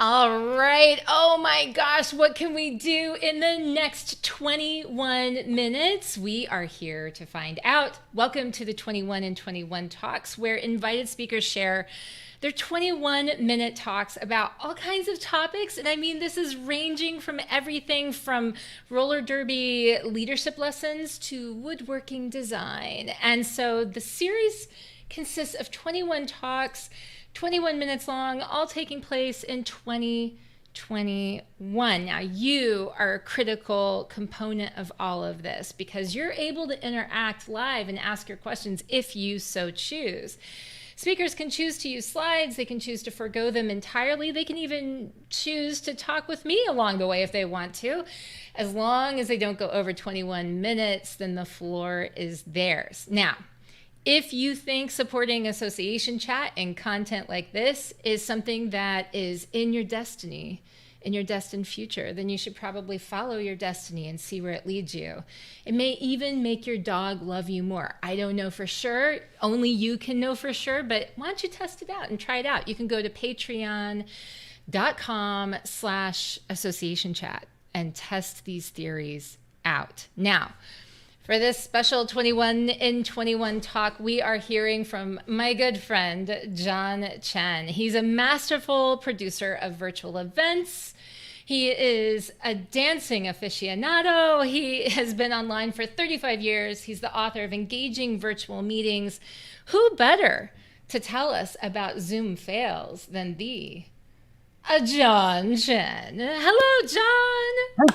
All right. Oh my gosh, what can we do in the next 21 minutes? We are here to find out. Welcome to the 21 and 21 Talks, where invited speakers share their 21-minute talks about all kinds of topics. And I mean, this is ranging from everything from roller derby leadership lessons to woodworking design. And so the series consists of 21 talks, 21 minutes long, all taking place in 2021. Now, you are a critical component of all of this because you're able to interact live and ask your questions if you so choose. Speakers can choose to use slides. They can choose to forgo them entirely. They can even choose to talk with me along the way if they want to. As long as they don't go over 21 minutes, then the floor is theirs. Now, if you think supporting association chat and content like this is something that is in your destiny, in your destined future, then you should probably follow your destiny and see where it leads you. It may even make your dog love you more. I don't know for sure. Only you can know for sure, but why don't you test it out and try it out? You can go to patreon.com/association chat and test these theories out. Now, for this special 21 in 21 talk, we are hearing from my good friend, John Chen. He's a masterful producer of virtual events. He is a dancing aficionado. He has been online for 35 years. He's the author of Engaging Virtual Meetings. Who better to tell us about Zoom fails than John Chen? Hello, John.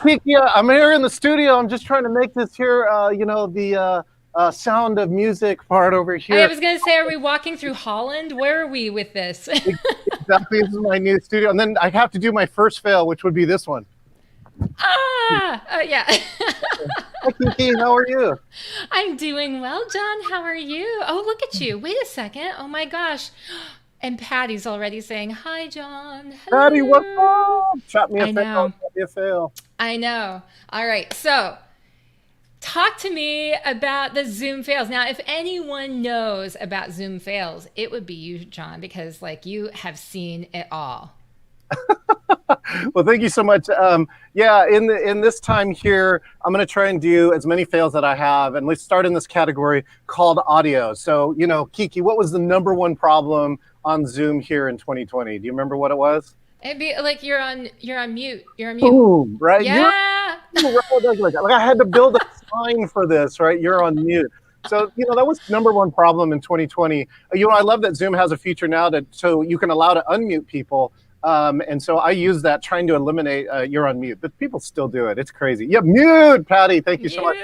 Hey, Kiki, I'm here in the studio. I'm just trying to make this here, the sound of music part over here. I was going to say, are we walking through Holland? Where are we with this? Exactly, this is my new studio. And then I have to do my first fail, which would be this one. Yeah. Hi, Kiki, how are you? I'm doing well, John. How are you? Oh, look at you. Wait a second. Oh my gosh. And Patty's already saying, hi, John. Hello. Patty, what's up? Chop me a fail. Know. Chop me a fail. I know. All right. So talk to me about the Zoom fails. Now, if anyone knows about Zoom fails, it would be you, John, because you have seen it all. Well, thank you so much. In this time here, I'm going to try and do as many fails that I have. And let's start in this category called audio. So, Kiki, what was the #1 problem on Zoom here in 2020? Do you remember what it was? It'd be like you're on mute. You're on mute. Boom, right? Yeah. Like I had to build a sign for this, right? You're on mute. So, that was #1 problem in 2020. I love that Zoom has a feature now so you can allow to unmute people. And so I use that trying to eliminate you're on mute, but people still do it. It's crazy. Yeah, mute, Patty. Thank you so much.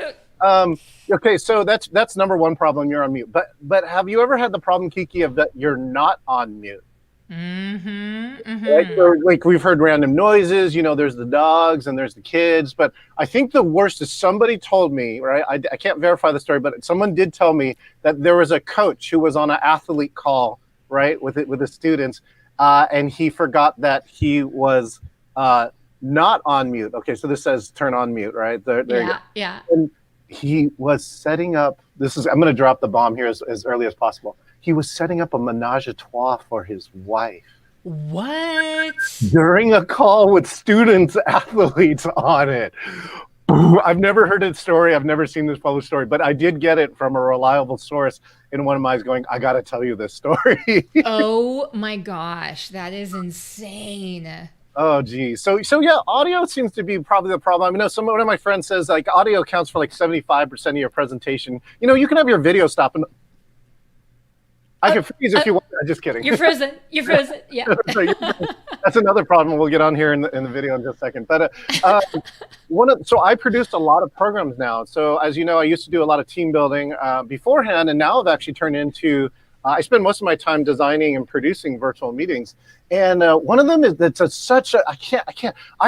Okay, so that's #1 problem. You're on mute. But have you ever had the problem, Kiki, of that you're not on mute? Right? So, we've heard random noises. There's the dogs and there's the kids. But I think the worst is somebody told me, right? I can't verify the story, but someone did tell me that there was a coach who was on an athlete call, right, with the students. And he forgot that he was not on mute. Okay, so this says turn on mute, right? There you go. Yeah. And he was setting up, I'm going to drop the bomb here as early as possible. He was setting up a menage a trois for his wife. What? During a call with students, athletes on it. I've never heard a story. I've never seen this published story, but I did get it from a reliable source in one of mine going, I got to tell you this story. Oh my gosh, that is insane. Oh, geez. So yeah, audio seems to be probably the problem. I know one of my friends says audio accounts for 75% of your presentation. You can have your video stop and I can freeze if you want. I'm just kidding. You're frozen. You're frozen. Yeah. That's another problem. We'll get on here in the video in just a second. But so I produced a lot of programs now. So as you know, I used to do a lot of team building beforehand, and now I've actually turned into. I spend most of my time designing and producing virtual meetings. And one of them is I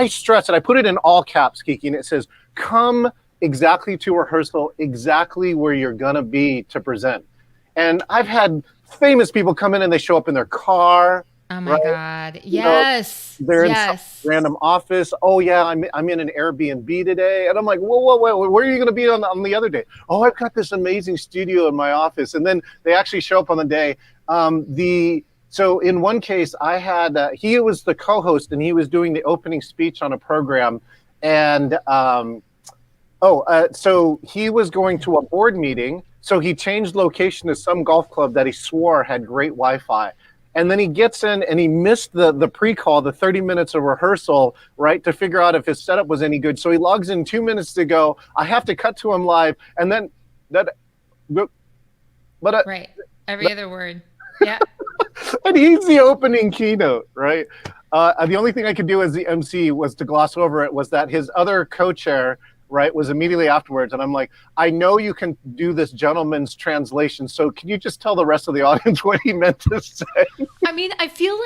stress it. I put it in all caps, Kiki, and it says, "Come exactly to rehearsal, exactly where you're gonna be to present." And I've had famous people come in and they show up in their car. Oh my God. Yes. They're in some random office. Oh yeah, I'm in an Airbnb today. And I'm like, whoa, where are you going to be on the other day? Oh, I've got this amazing studio in my office. And then they actually show up on the day. The So in one case, I had he was the co-host and he was doing the opening speech on a program, and so he was going to a board meeting. So he changed location to some golf club that he swore had great Wi-Fi. And then he gets in and he missed the pre-call, the 30 minutes of rehearsal, right, to figure out if his setup was any good. So he logs in 2 minutes to go. I have to cut to him live. And then right. Every other word. Yeah. And he's the opening keynote, right? The only thing I could do as the MC was to gloss over it, was that his other co-chair, right, was immediately afterwards. And I'm like, I know you can do this gentleman's translation, so can you just tell the rest of the audience what he meant to say? I mean, I feel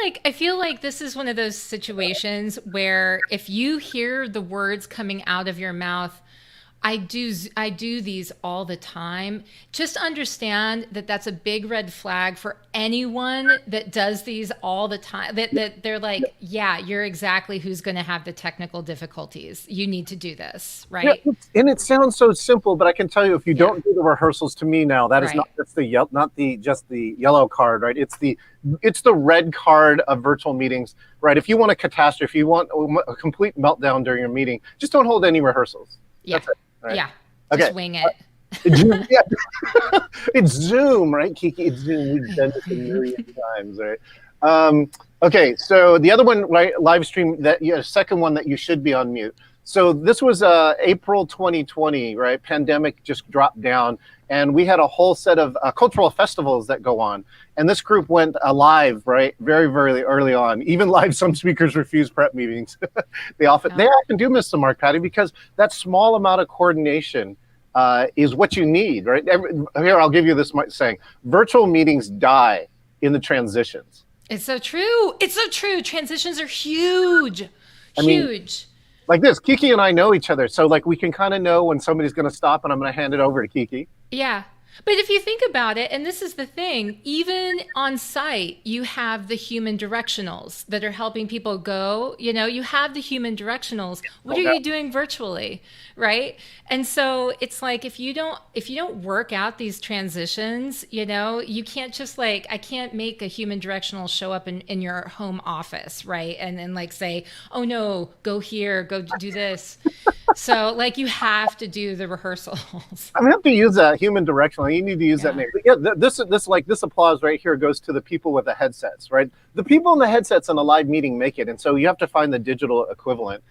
like this is one of those situations where if you hear the words coming out of your mouth, I do these all the time. Just understand that that's a big red flag for anyone that does these all the time. That they're like, yeah, you're exactly who's going to have the technical difficulties. You need to do this, right? Yeah, and it sounds so simple, but I can tell you, if you don't do the rehearsals, to me now, that is not just the yellow card, right? It's the red card of virtual meetings, right? If you want a catastrophe, you want a complete meltdown during your meeting, just don't hold any rehearsals. Yeah. That's it. Right. Yeah. Just wing it. It's Zoom, right, Kiki? It's Zoom. We've done this a million times, right? Okay, so the other one, right, live stream, second one that you should be on mute. So this was April 2020, right? Pandemic just dropped down, and we had a whole set of cultural festivals that go on. And this group went live, right, very, very early on. Even live, some speakers refuse prep meetings. They often do miss the mark, Patty, because that small amount of coordination is what you need, right? Here, I'll give you this saying: virtual meetings die in the transitions. It's so true. It's so true. Transitions are huge. I mean, like this, Kiki and I know each other, so like we can kind of know when somebody's going to stop, and I'm going to hand it over to Kiki. Yeah. But if you think about it, and this is the thing, even on site, you have the human directionals that are helping people go, you have the human directionals. What are you doing virtually, right? And so it's like, if you don't work out these transitions, you can't just I can't make a human directional show up in your home office, right? And then say, oh no, go here, go do this. So you have to do the rehearsals. I'm going to have to use that human directional. You need to use that name. But yeah, this applause right here goes to the people with the headsets, right? The people in the headsets in a live meeting make it, and so you have to find the digital equivalent.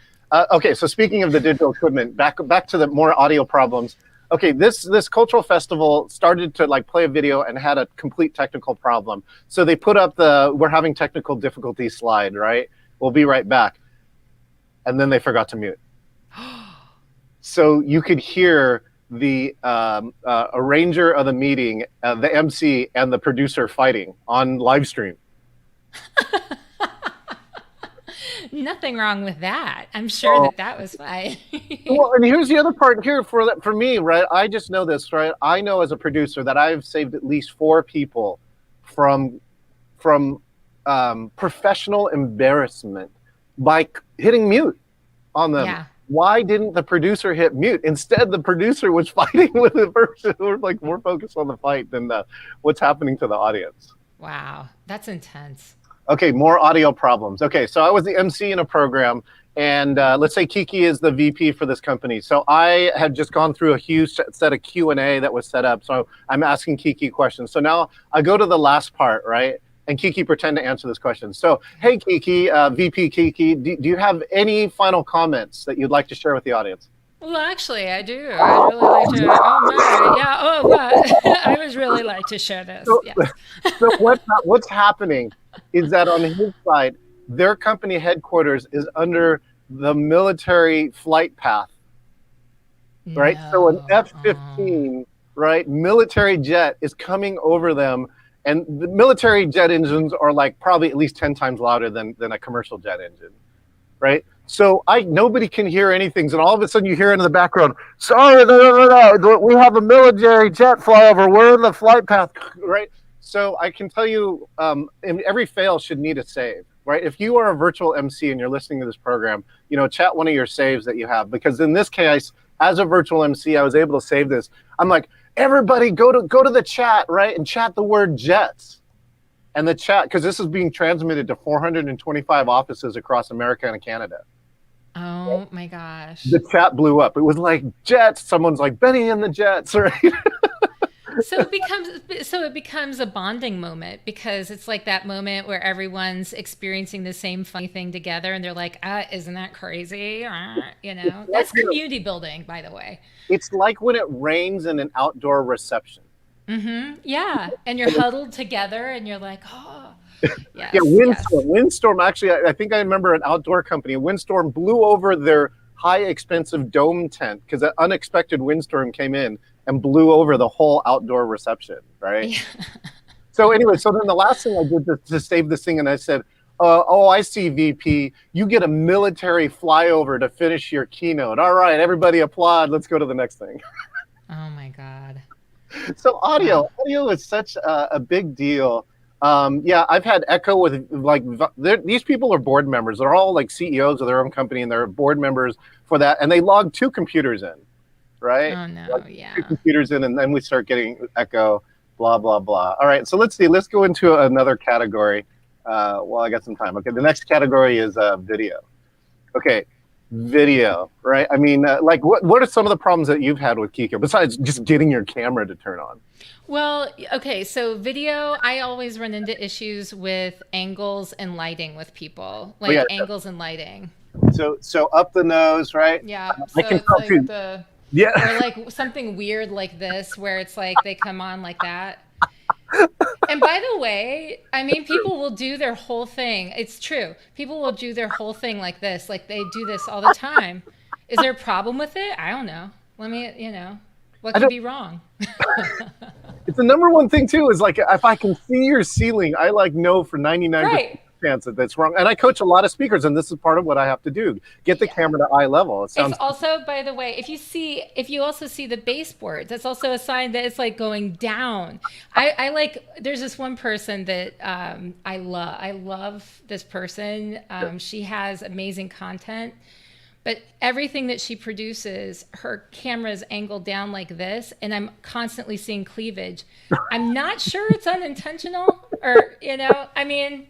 Okay, so speaking of the digital equipment, back to the more audio problems. Okay, this cultural festival started to play a video and had a complete technical problem. So they put up the "we're having technical difficulties" slide, right? We'll be right back, and then they forgot to mute. So you could hear the arranger of the meeting, the MC, and the producer fighting on live stream. Nothing wrong with that. I'm sure that was fine. Well, and here's the other part here for me, right? I just know this, right? I know as a producer that I've saved at least 4 people from professional embarrassment by hitting mute on them. Yeah. Why didn't the producer hit mute? Instead, the producer was fighting with the person. We're more focused on the fight than what's happening to the audience. Wow, that's intense. Okay, more audio problems. Okay, so I was the MC in a program, and let's say Kiki is the VP for this company. So I had just gone through a huge set of Q&A that was set up. So I'm asking Kiki questions. So now I go to the last part, right? And Kiki, pretend to answer this question. So, hey, Kiki, VP Kiki, do you have any final comments that you'd like to share with the audience? Well, actually, I do. I'd really like to. Oh, my. Yeah. Oh, wow. I would really like to share this. So, yes. So what's happening is that on his side, their company headquarters is under the military flight path, right? No. So an F-15, right, military jet is coming over them. And the military jet engines are probably at least 10 times louder than a commercial jet engine, right? So nobody can hear anything. And all of a sudden you hear in the background, sorry, no, we have a military jet flyover. We're in the flight path, right? So I can tell you, every fail should need a save, right? If you are a virtual MC and you're listening to this program, chat one of your saves that you have. Because in this case, as a virtual MC, I was able to save this. I'm like, everybody go to the chat, right? And chat the word jets. And the chat, because this is being transmitted to 425 offices across America and Canada. Oh my gosh. The chat blew up. It was like Jets. Someone's like, Benny and the Jets, right? So it becomes a bonding moment, because it's like that moment where everyone's experiencing the same funny thing together, and they're like, isn't that crazy? You know, that's community building, by the way. It's like when it rains in an outdoor reception. Mm-hmm. Yeah. And you're huddled together and you're like, oh, yes. Yeah, windstorm. Windstorm, actually, I think I remember an outdoor company. A windstorm blew over their high expensive dome tent because an unexpected windstorm came in and blew over the whole outdoor reception, right? Yeah. So anyway, so then the last thing I did to save this thing, and I said, oh, I see, VP. You get a military flyover to finish your keynote. All right, everybody applaud. Let's go to the next thing. Oh, my God. So audio is such a big deal. Yeah, I've had echo with like these people are board members. They're all like CEOs of their own company, and they're board members for that. And they log 2 computers in, right? Oh no, like yeah. 2 computers in, and then we start getting echo, blah blah blah. All right, so let's see. Let's go into another category. Well, I got some time. Okay, the next category is video. Okay, video, right? I mean, like what are some of the problems that you've had with Kiko besides just getting your camera to turn on? Well, okay, so video, I always run into issues with angles and lighting with people, like angles and lighting. So up the nose, right? Yeah. So it's like or like something weird like this, where it's like they come on like that. And by the way, I mean, people will do their whole thing. It's true. People will do their whole thing like this. Like they do this all the time. Is there a problem with it? I don't know. Let me, what could be wrong? It's the number one thing too, is like, if I can see your ceiling, I like know for 99% chance that that's wrong. And I coach a lot of speakers, and this is part of what I have to do. Get the camera to eye level. It's also, by the way, if you also see the baseboard, that's also a sign that it's like going down. I like, there's this one person that I love this person. She has amazing content. But everything that she produces, her camera is angled down like this, and I'm constantly seeing cleavage. I'm not sure it's unintentional, or, I mean,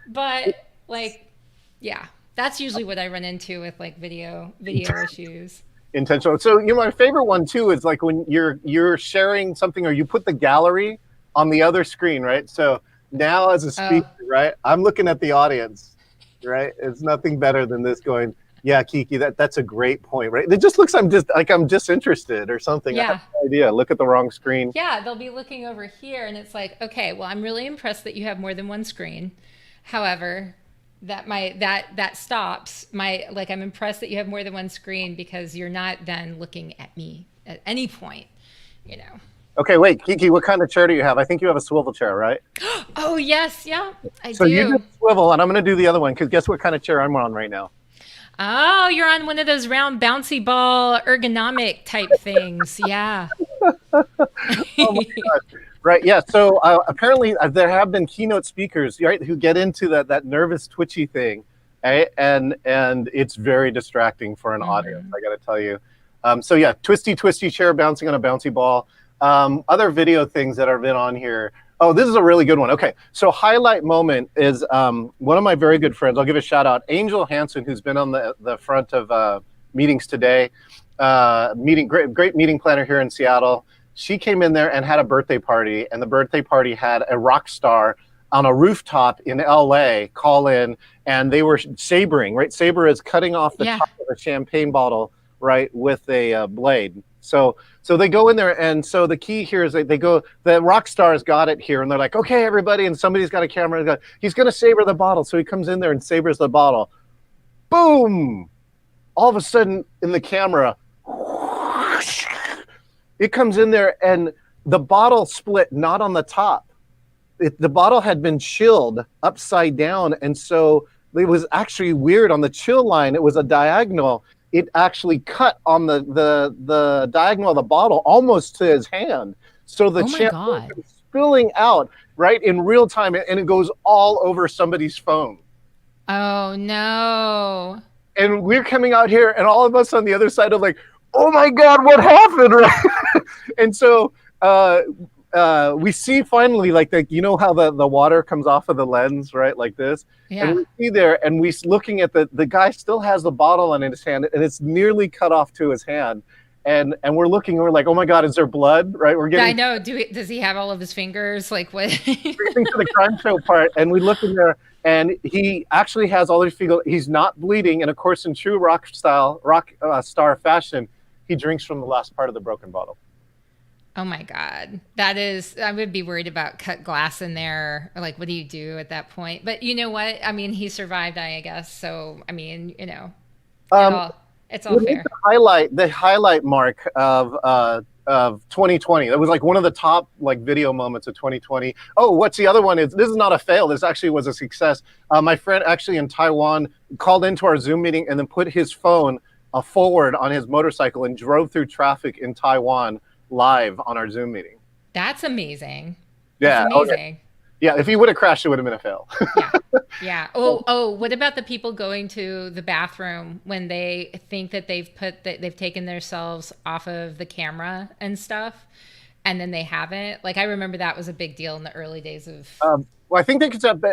but like, yeah, that's usually what I run into with like video issues. Intentional. So, my favorite one too is like when you're sharing something, or you put the gallery on the other screen, right? So now as a speaker, right, I'm looking at the audience, right? It's nothing better than this going, yeah, Kiki, that's a great point, right? It just looks I'm disinterested or something. Yeah. I have no idea. Look at the wrong screen. Yeah, they'll be looking over here, and it's like, okay, well, I'm really impressed that you have more than one screen. However, that stops I'm impressed that you have more than one screen, because you're not then looking at me at any point, Okay, wait, Kiki, what kind of chair do you have? I think you have a swivel chair, right? Oh, yes, yeah, I do. So you do swivel, and I'm going to do the other one, because guess what kind of chair I'm on right now? Oh, you're on one of those round bouncy ball ergonomic type things. Yeah. Oh my God. Right. Yeah. So apparently there have been keynote speakers, right, who get into that nervous, twitchy thing, right? And it's very distracting for an audience, I got to tell you. So yeah, twisty chair bouncing on a bouncy ball. Other video things that have been on here. Oh, this is a really good one. Okay, so highlight moment is one of my very good friends. I'll give a shout out, Angel Hansen, who's been on the front of meetings today. Great meeting planner here in Seattle. She came in there and had a birthday party, and the birthday party had a rock star on a rooftop in LA call in, and they were sabering, right? Saber is cutting off the top of a champagne bottle, right, with a blade. So they go in there, and so the key here is they go, the rock stars got it here, and they're like, okay, everybody, and somebody's got a camera, and he's going to saber the bottle. So he comes in there and sabers the bottle. Boom! All of a sudden, in the camera, it comes in there, and the bottle split not on the top. The bottle had been chilled upside down, and so it was actually weird on the chill line. It was a diagonal. It actually cut on the diagonal of the bottle almost to his hand. So the champagne was spilling out right in real time, and it goes all over somebody's phone. Oh, no. And we're coming out here, and all of us on the other side are like, oh my God, what happened? Right? And so we see finally, like, you know how the water comes off of the lens, right? Like this. Yeah. And we see there, and we looking at the guy still has the bottle in his hand, and it's nearly cut off to his hand. And we're looking, and we're like, oh my God, is there blood? Right? We're getting. I know. Does he have all of his fingers? Like what? Everything to the crime show part, and we look in there, and he actually has all his fingers. He's not bleeding, and of course, in true rock star fashion, he drinks from the last part of the broken bottle. Oh my God. I would be worried about cut glass in there. Or like, what do you do at that point? But you know what? I mean, he survived, I guess. So, I mean, you know, it's all fair. The highlight mark of 2020. That was like one of the top like video moments of 2020. Oh, what's the other one? This is not a fail. This actually was a success. My friend actually in Taiwan called into our Zoom meeting and then put his phone forward on his motorcycle and drove through traffic in Taiwan live on our Zoom meeting. That's amazing. Yeah. That's amazing. Okay. Yeah, if he would have crashed, it would have been a fail. Yeah. Yeah. Oh, what about the people going to the bathroom when they think that they've taken themselves off of the camera and stuff, and then they haven't? Like, I remember that was a big deal in the early days of. Well, I think they could have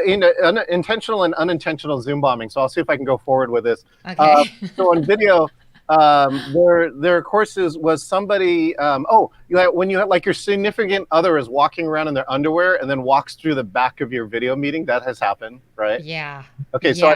intentional and unintentional Zoom bombing. So I'll see if I can go forward with this. Okay. So on video, their courses was somebody. When you have, like, your significant other is walking around in their underwear and then walks through the back of your video meeting. That has happened, right? Yeah. Okay. So,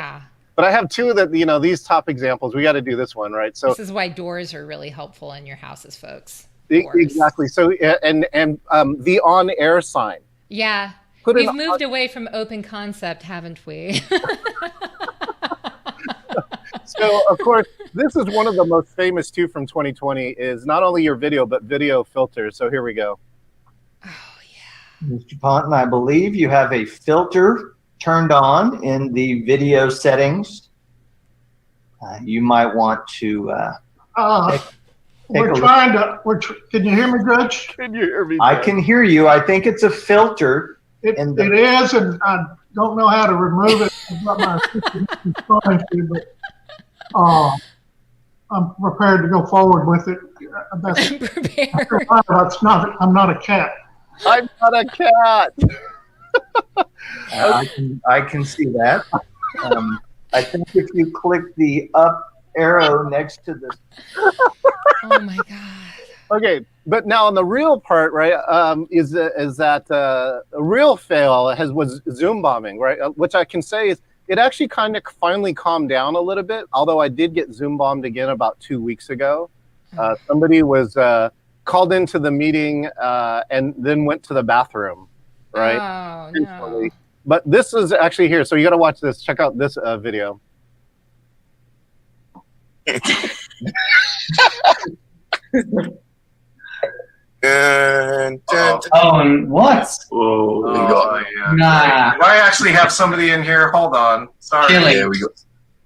but I have two that these top examples. We got to do this one, right? So this is why doors are really helpful in your houses, folks. Exactly. So and the on-air sign. Yeah. We've moved away from open concept, haven't we? So, of course, this is one of the most famous too from 2020 is not only your video, but video filters. So here we go. Oh, yeah. Mr. Ponton, I believe you have a filter turned on in the video settings. You might want to we're trying to. Can you hear me, Judge? Can you hear me? I can hear you. I think it's a filter. It is, and I don't know how to remove it. I'm prepared to go forward with it. I'm prepared. I'm not a cat. I'm not a cat. I can see that. I think if you click the up arrow next to the. Oh my God. Okay, but now on the real part, right, is that a real fail was Zoom bombing, right? Which I can say is it actually kind of finally calmed down a little bit, although I did get Zoom bombed again about 2 weeks ago. Somebody was called into the meeting and then went to the bathroom, right? Oh, no. But this is actually here, so you got to watch this. Check out this video. And what? Oh, yeah. Nah. I actually have somebody in here. Hold on. Sorry. Chili. There we go.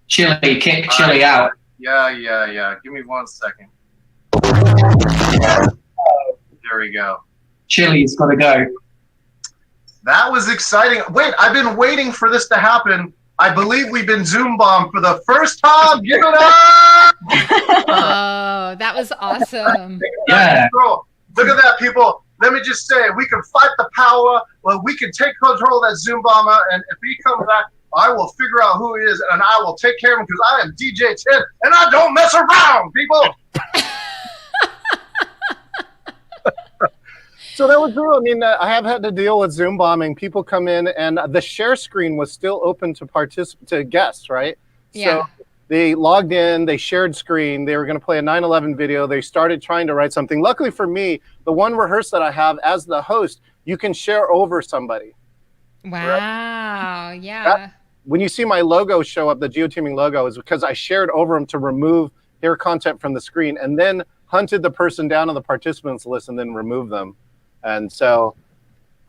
Chili, kick Chili out. Yeah. Give me 1 second. There we go. Chili's got to go. That was exciting. Wait, I've been waiting for this to happen. I believe we've been Zoom bombed for the first time. Give it up! Oh, that was awesome. Yeah. Look at that, people. Let me just say, we can fight the power. Well, we can take control of that Zoom bomber, and if he comes back, I will figure out who he is, and I will take care of him because I am DJ Chen, and I don't mess around, people. So that was real. I mean, I have had to deal with Zoom bombing. People come in, and the share screen was still open to guests, right? Yeah. So they logged in, they shared screen, they were going to play a 9/11 video. They started trying to write something. Luckily for me, the one rehearse that I have as the host, you can share over somebody. Wow. Right? Yeah. When you see my logo show up, the geoteaming logo, is because I shared over them to remove their content from the screen and then hunted the person down on the participants list and then removed them. And so,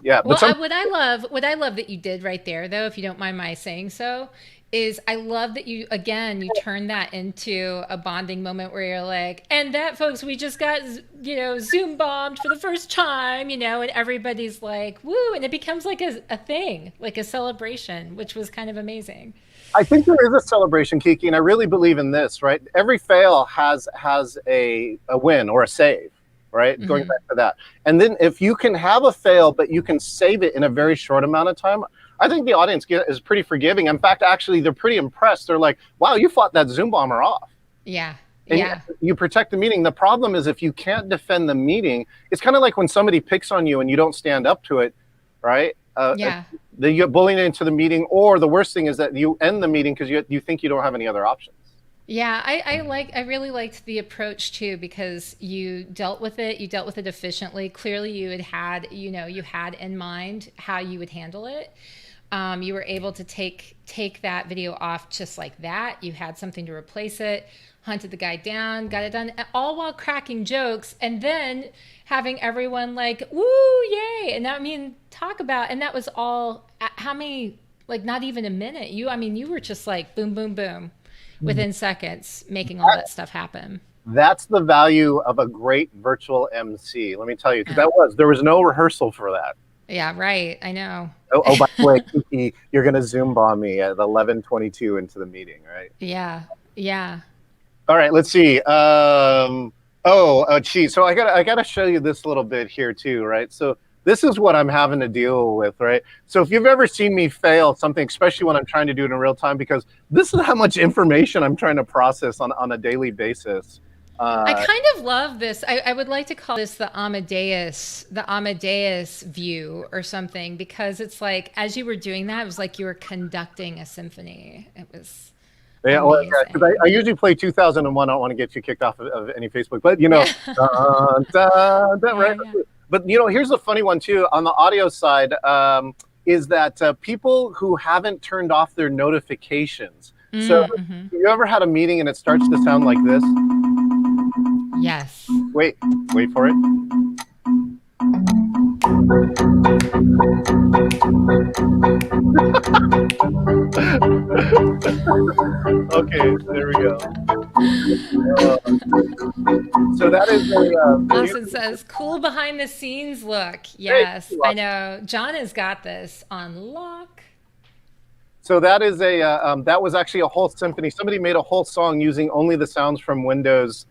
yeah. Well, what I love that you did right there, though, if you don't mind my saying so, is I love that you turn that into a bonding moment where you're like, and that, folks, we just got, Zoom bombed for the first time, and everybody's like, woo, and it becomes like a thing, like a celebration, which was kind of amazing. I think there is a celebration, Kiki, and I really believe in this, right? Every fail has a win or a save, right? Going back to that. And then if you can have a fail, but you can save it in a very short amount of time, I think the audience is pretty forgiving. In fact, actually, they're pretty impressed. They're like, wow, you fought that Zoom bomber off. Yeah. And yeah. you protect the meeting. The problem is if you can't defend the meeting, it's kind of like when somebody picks on you and you don't stand up to it, right? Yeah. You get bullied into the meeting, or the worst thing is that you end the meeting because you think you don't have any other options. Yeah, I really liked the approach too, because you dealt with it efficiently. Clearly you had in mind how you would handle it. You were able to take that video off just like that. You had something to replace it, hunted the guy down, got it done, all while cracking jokes, and then having everyone like, woo, yay. And that, talk about, and that was all, how many, like not even a minute. You were just like boom, boom, boom, within seconds, making all that stuff happen. That's the value of a great virtual MC. Let me tell you, because there was no rehearsal for that. Yeah, right. I know. Oh, by the way, Kiki, you're going to Zoom bomb me at 11:22 into the meeting, right? Yeah. Yeah. All right, let's see. Geez. So I gotta show you this little bit here too, right? So this is what I'm having to deal with, right? So if you've ever seen me fail something, especially when I'm trying to do it in real time, because this is how much information I'm trying to process on a daily basis. I kind of love this. I would like to call this the Amadeus view or something, because it's like, as you were doing that, it was like you were conducting a symphony. It was because I usually play 2001. I don't want to get you kicked off of any Facebook, but right? Yeah. But here's the funny one too. On the audio side, is that people who haven't turned off their notifications. So you ever had a meeting and it starts to sound like this? Yes. Wait for it. Okay, there we go. So that is Allison says, cool behind the scenes look. Yes, I know. John has got this on lock. So that is that was actually a whole symphony. Somebody made a whole song using only the sounds from Windows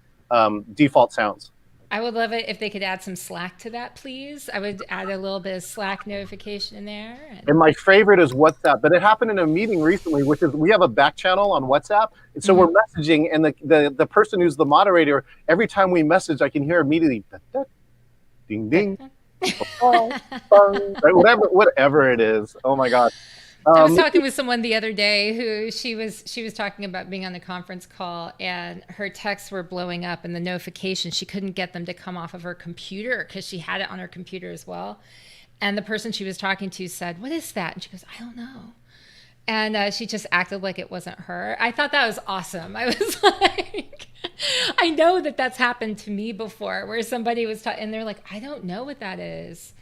default sounds. I would love it if they could add some Slack to that, please. I would add a little bit of Slack notification in there. And my favorite is WhatsApp, but it happened in a meeting recently, which is we have a back channel on WhatsApp. And so we're messaging, and the person who's the moderator, every time we message, I can hear immediately, ding, ding, whatever it is. Oh my God. I was talking with someone the other day who she was talking about being on the conference call, and her texts were blowing up, and the notifications, she couldn't get them to come off of her computer because she had it on her computer as well. And the person she was talking to said, "What is that?" And she goes, "I don't know." And she just acted like it wasn't her. I thought that was awesome. I was like, I know that that's happened to me before, where somebody was and they're like, "I don't know what that is."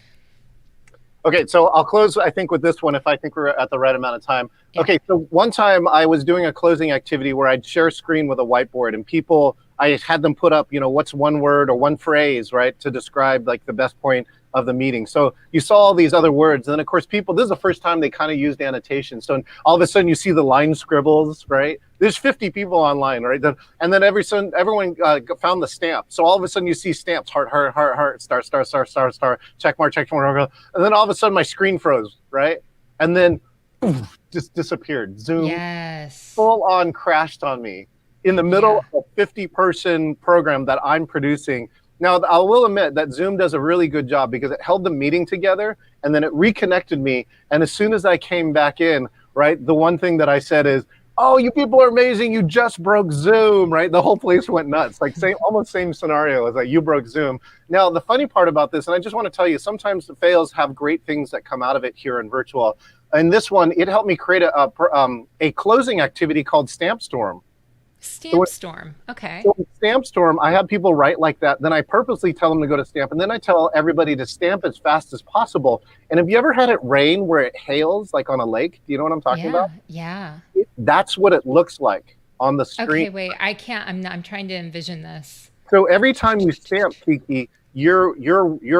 Okay, so I'll close, I think, with this one if I think we're at the right amount of time. Yeah. Okay, so one time I was doing a closing activity where I'd share a screen with a whiteboard, and people, I had them put up, what's one word or one phrase, right, to describe like the best point of the meeting. So you saw all these other words, and then of course people, this is the first time they kind of used annotation. So all of a sudden you see the line scribbles, right? There's 50 people online, right? And then everyone found the stamp. So all of a sudden you see stamps, heart, heart, heart, heart, star, star, star, star, star, check mark, and then all of a sudden my screen froze, right? And then poof, just disappeared. Zoom, full on crashed on me in the middle of a 50-person program that I'm producing. Now, I will admit that Zoom does a really good job because it held the meeting together, and then it reconnected me. And as soon as I came back in, right, the one thing that I said is, "Oh, you people are amazing. You just broke Zoom," right? The whole place went nuts. Like almost same scenario as like you broke Zoom. Now, the funny part about this, and I just want to tell you, sometimes the fails have great things that come out of it here in virtual. And this one, it helped me create a closing activity called Stamp Storm. Stamp Storm, okay. So Stamp Storm, I have people write like that. Then I purposely tell them to go to Stamp, and then I tell everybody to stamp as fast as possible. And have you ever had it rain where it hails like on a lake? Do you know what I'm talking about? Yeah. That's what it looks like on the screen. Okay, wait, I can't. I'm trying to envision this. So every time you stamp, Kiki, your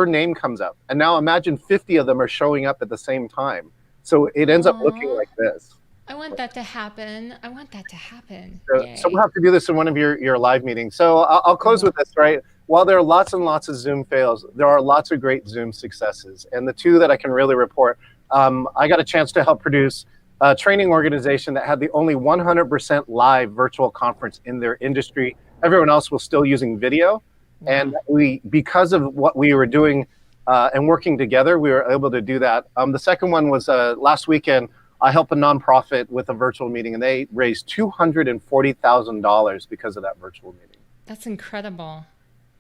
name comes up, and now imagine 50 of them are showing up at the same time. So it ends up looking like this. I want that to happen. So we'll have to do this in one of your live meetings. So I'll close with this, right? while there are lots and lots of Zoom fails, there are lots of great Zoom successes. And the two that I can really report, I got a chance to help produce a training organization that had the only 100% live virtual conference in their industry. Everyone else was still using video. And because of what we were doing and working together, we were able to do that. The second one was last weekend. I helped a nonprofit with a virtual meeting, and they raised $240,000 because of that virtual meeting. That's incredible.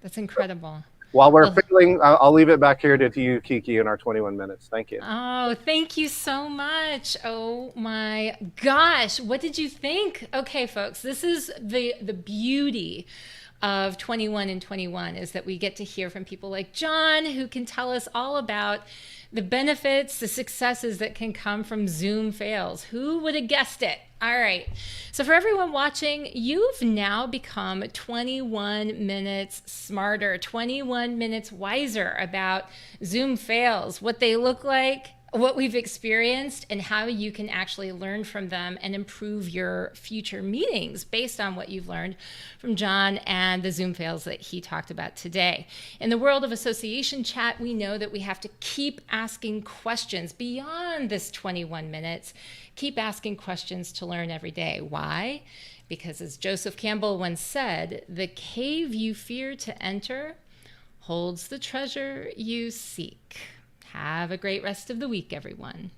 That's incredible. While we're failing, I'll leave it back here to you, Kiki, in our 21 minutes. Thank you. Oh, thank you so much. Oh my gosh. What did you think? Okay, folks, this is the beauty of 21 and 21 is that we get to hear from people like John, who can tell us all about the benefits, the successes that can come from Zoom fails. Who would have guessed it? All right. So for everyone watching, you've now become 21 minutes smarter, 21 minutes wiser about Zoom fails, what they look like, what we've experienced, and how you can actually learn from them and improve your future meetings based on what you've learned from John and the Zoom fails that he talked about today. In the world of association chat, we know that we have to keep asking questions beyond this 21 minutes. Keep asking questions to learn every day. Why? Because as Joseph Campbell once said, the cave you fear to enter holds the treasure you seek. Have a great rest of the week, everyone.